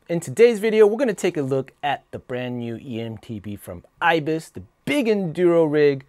In today's video, we're going to take a look at the brand new eMTB from IBIS, the big enduro rig,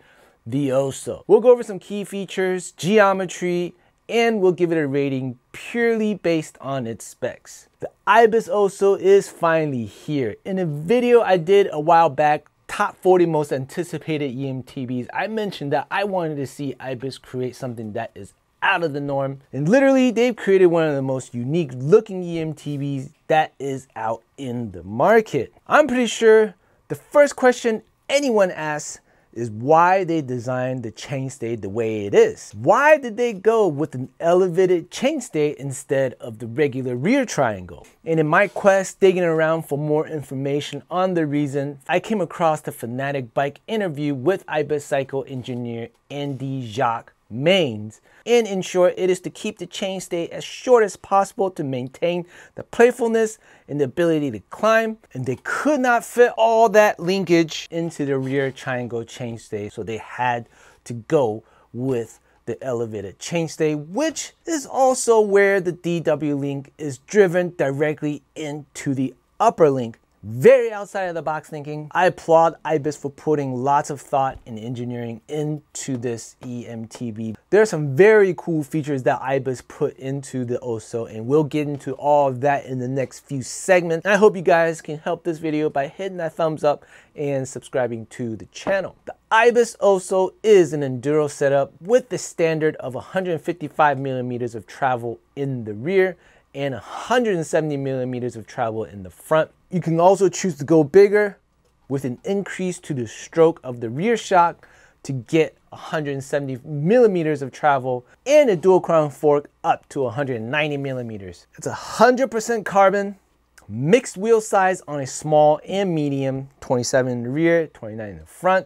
the OSO. We'll go over some key features, geometry, and we'll give it a rating purely based on its specs. The IBIS OSO is finally here. In a video I did a while back, top 40 most anticipated eMTBs, I mentioned that I wanted to see IBIS create something that is out of the norm. And literally, they've created one of the most unique looking eMTBs that is out in the market. I'm pretty sure the first question anyone asks is why they designed the chainstay the way it is. Why did they go with an elevated chainstay instead of the regular rear triangle? And in my quest digging around for more information on the reason, I came across the Fanatic Bike interview with IBIS Cycle engineer Andy Jacques Mains. And in short, it is to keep the chainstay as short as possible to maintain the playfulness and the ability to climb. And they could not fit all that linkage into the rear triangle chainstay, so they had to go with the elevated chainstay, which is also where the DW link is driven directly into the upper link. Very outside of the box thinking. I applaud IBIS for putting lots of thought and engineering into this eMTB. There are some very cool features that IBIS put into the OSO, and we'll get into all of that in the next few segments. And I hope you guys can help this video by hitting that thumbs up and subscribing to the channel. The IBIS OSO is an enduro setup with the standard of 155 millimeters of travel in the rear and 170 millimeters of travel in the front. You can also choose to go bigger with an increase to the stroke of the rear shock to get 170 millimeters of travel and a dual crown fork up to 190 millimeters. It's 100% carbon, mixed wheel size on a small and medium, 27 in the rear, 29 in the front,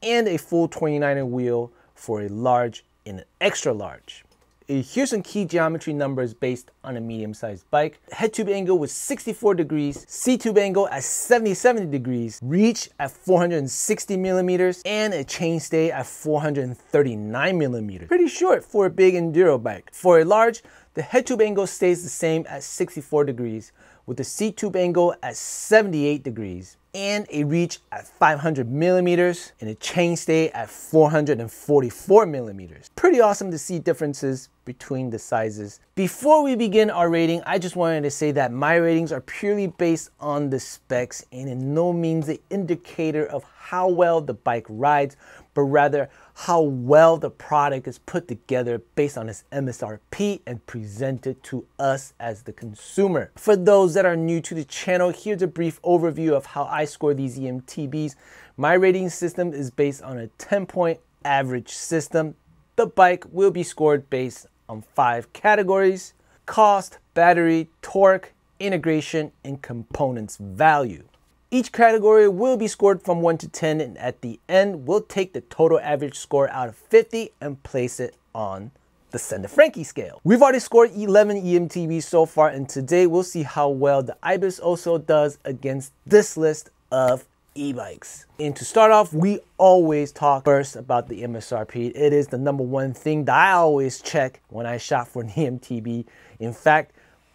and a full 29er wheel for a large and an extra large. Here's some key geometry numbers based on a medium-sized bike. Head tube angle was 64 degrees, C-tube angle at 70 degrees, reach at 460 millimeters, and a chainstay at 439 millimeters. Pretty short for a big enduro bike. For a large, the head tube angle stays the same at 64 degrees, with the C-tube angle at 78 degrees, and a reach at 500 millimeters, and a chainstay at 444 millimeters. Pretty awesome to see differences between the sizes. Before we begin our rating, I just wanted to say that my ratings are purely based on the specs and in no means an indicator of how well the bike rides, but rather how well the product is put together based on its MSRP and presented to us as the consumer. For those that are new to the channel, here's a brief overview of how I score these eMTBs. My rating system is based on a 10-point average system. The bike will be scored based on 5 categories: cost, battery, torque, integration, and components value. Each category will be scored from 1 to 10, and at the end, we'll take the total average score out of 50 and place it on the Send a Frankie scale. We've already scored 11 eMTBs so far, and today we'll see how well the IBIS OSO does against this list of e-bikes. And to start off, we always talk first about the MSRP. It is the #1 thing that I always check when I shop for an eMTB. In fact,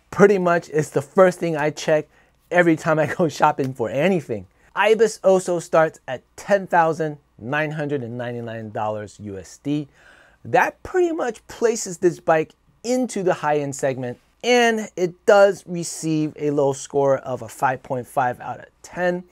pretty much it's the first thing I check every time I go shopping for anything. IBIS OSO starts at $10,999 USD. That pretty much places this bike into the high-end segment, and it does receive a low score of a 5.5 out of 10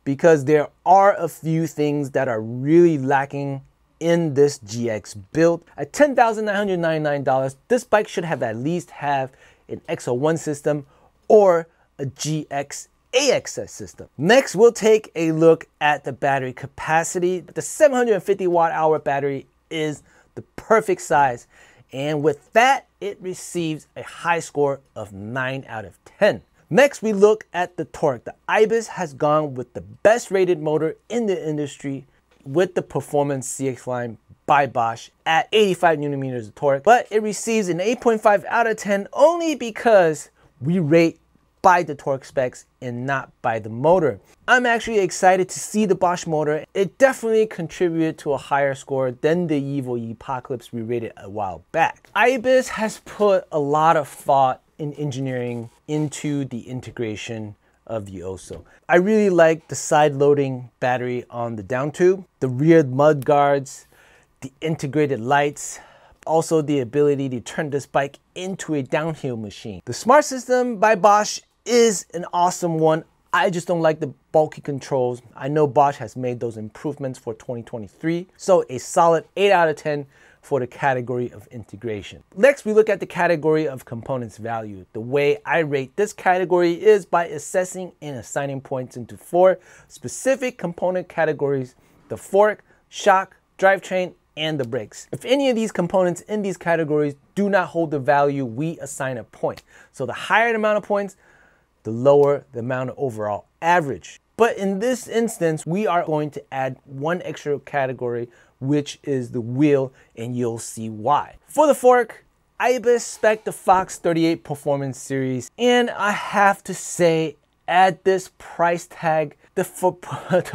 because there are a few things that are really lacking in this GX build. At $10,999, this bike should have at least have an XO1 system or a GX AXS system. Next, we'll take a look at the battery capacity. The 750 watt-hour battery is the perfect size, and with that, it receives a high score of 9 out of 10. Next, we look at the torque. The IBIS has gone with the best rated motor in the industry with the Performance CX line by Bosch at 85 newton meters of torque, but it receives an 8.5 out of 10 only because we rate by the torque specs and not by the motor. I'm actually excited to see the Bosch motor. It definitely contributed to a higher score than the Evo Apocalypse we rated a while back. IBIS has put a lot of thought in engineering into the integration of the OSO. I really like the side loading battery on the down tube, the rear mud guards, the integrated lights, also the ability to turn this bike into a downhill machine. The smart system by Bosch is an awesome one. I just don't like the bulky controls. I know Bosch has made those improvements for 2023, so a solid 8 out of 10 for the category of integration. Next, we look at the category of components value. The way I rate this category is by assessing and assigning points into 4 specific component categories: the fork, shock, drivetrain, and the brakes. If any of these components in these categories do not hold the value, we assign a point. So the higher the amount of points, the lower the amount of overall average. But in this instance, we are going to add one extra category, which is the wheel, and you'll see why. For the fork, IBIS spec the Fox 38 Performance Series, and I have to say, at this price tag, the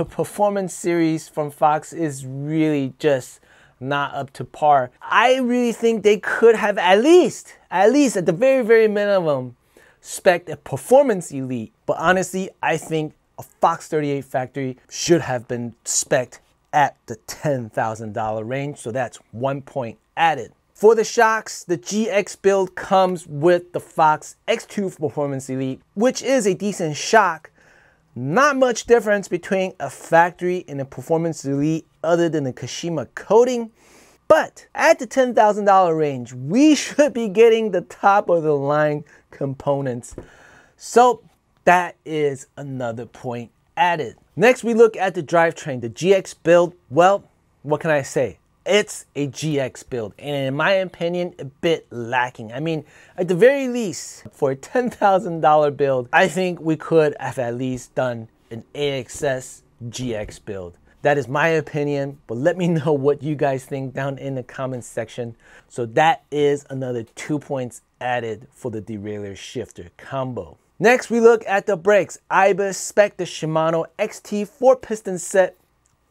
Performance Series from Fox is really just not up to par. I really think they could have at least at the very minimum, spec'd a Performance Elite. But honestly, I think a Fox 38 factory should have been spec'd at the $10,000 range, so that's 1 point added. For the shocks, the GX build comes with the Fox X2 Performance Elite, which is a decent shock. Not much difference between a factory and a Performance Elite other than the Kashima coating. But at the $10,000 range, we should be getting the top of the line components. So that is another point added. Next, we look at the drivetrain, the GX build. Well, what can I say? It's a GX build, and in my opinion, a bit lacking. I mean, at the very least, for a $10,000 build, I think we could have at least done an AXS GX build. That is my opinion, but let me know what you guys think down in the comments section. So that is another 2 points added for the derailleur shifter combo. Next, we look at the brakes. IBIS spec the Shimano XT 4-piston set.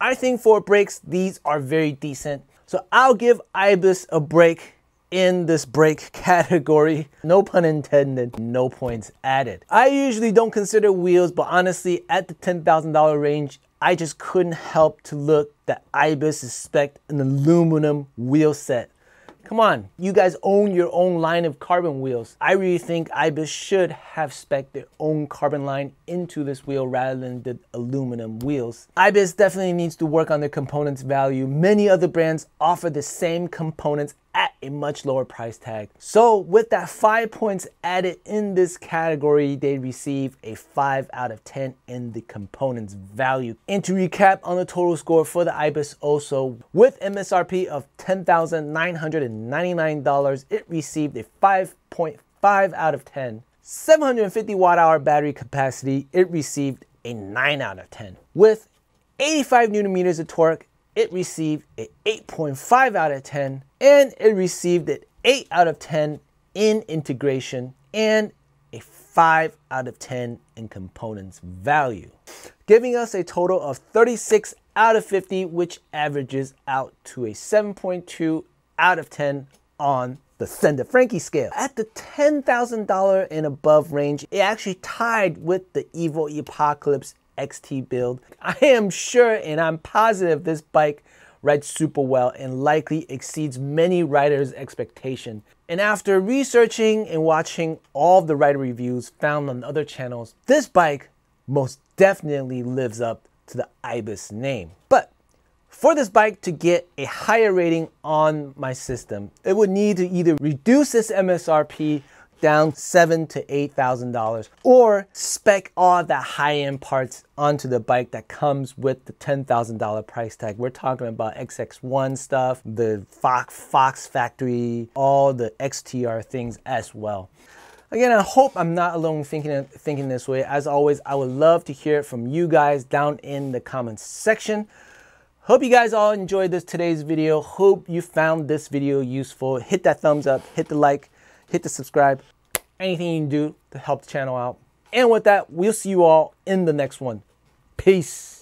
I think for brakes, these are very decent. So I'll give IBIS a break in this brake category. No pun intended, no points added. I usually don't consider wheels, but honestly, at the $10,000 range, I just couldn't help to look that IBIS is spec'd an aluminum wheel set. Come on, you guys own your own line of carbon wheels. I really think IBIS should have spec'd their own carbon line into this wheel rather than the aluminum wheels. IBIS definitely needs to work on their components value. Many other brands offer the same components at a much lower price tag. So with that 5 points added in this category, they receive a 5 out of 10 in the components value. And to recap on the total score for the IBIS OSO, with MSRP of $10,999, it received a 5.5 out of 10. 750 watt-hour battery capacity, it received a 9 out of 10. With 85 newton-meters of torque, it received an 8.5 out of 10, and it received an 8 out of 10 in integration and a 5 out of 10 in components value, giving us a total of 36 out of 50, which averages out to a 7.2 out of 10 on the Send a Frankie scale. At the $10,000 and above range, it actually tied with the Evo Apocalypse XT build. I am sure and I'm positive this bike rides super well and likely exceeds many riders' expectation. And after researching and watching all of the rider reviews found on other channels, this bike most definitely lives up to the IBIS name. But for this bike to get a higher rating on my system, it would need to either reduce its MSRP down $7,000 to $8,000, or spec all the high-end parts onto the bike that comes with the $10,000 price tag. We're talking about XX1 stuff, the Fox factory, all the XTR things as well. Again, I hope I'm not alone thinking this way. As always, I would love to hear from you guys down in the comments section. Hope you guys all enjoyed today's video. Hope you found this video useful. Hit that thumbs up, hit the like, hit the subscribe, anything you can do to help the channel out. And with that, we'll see you all in the next one. Peace.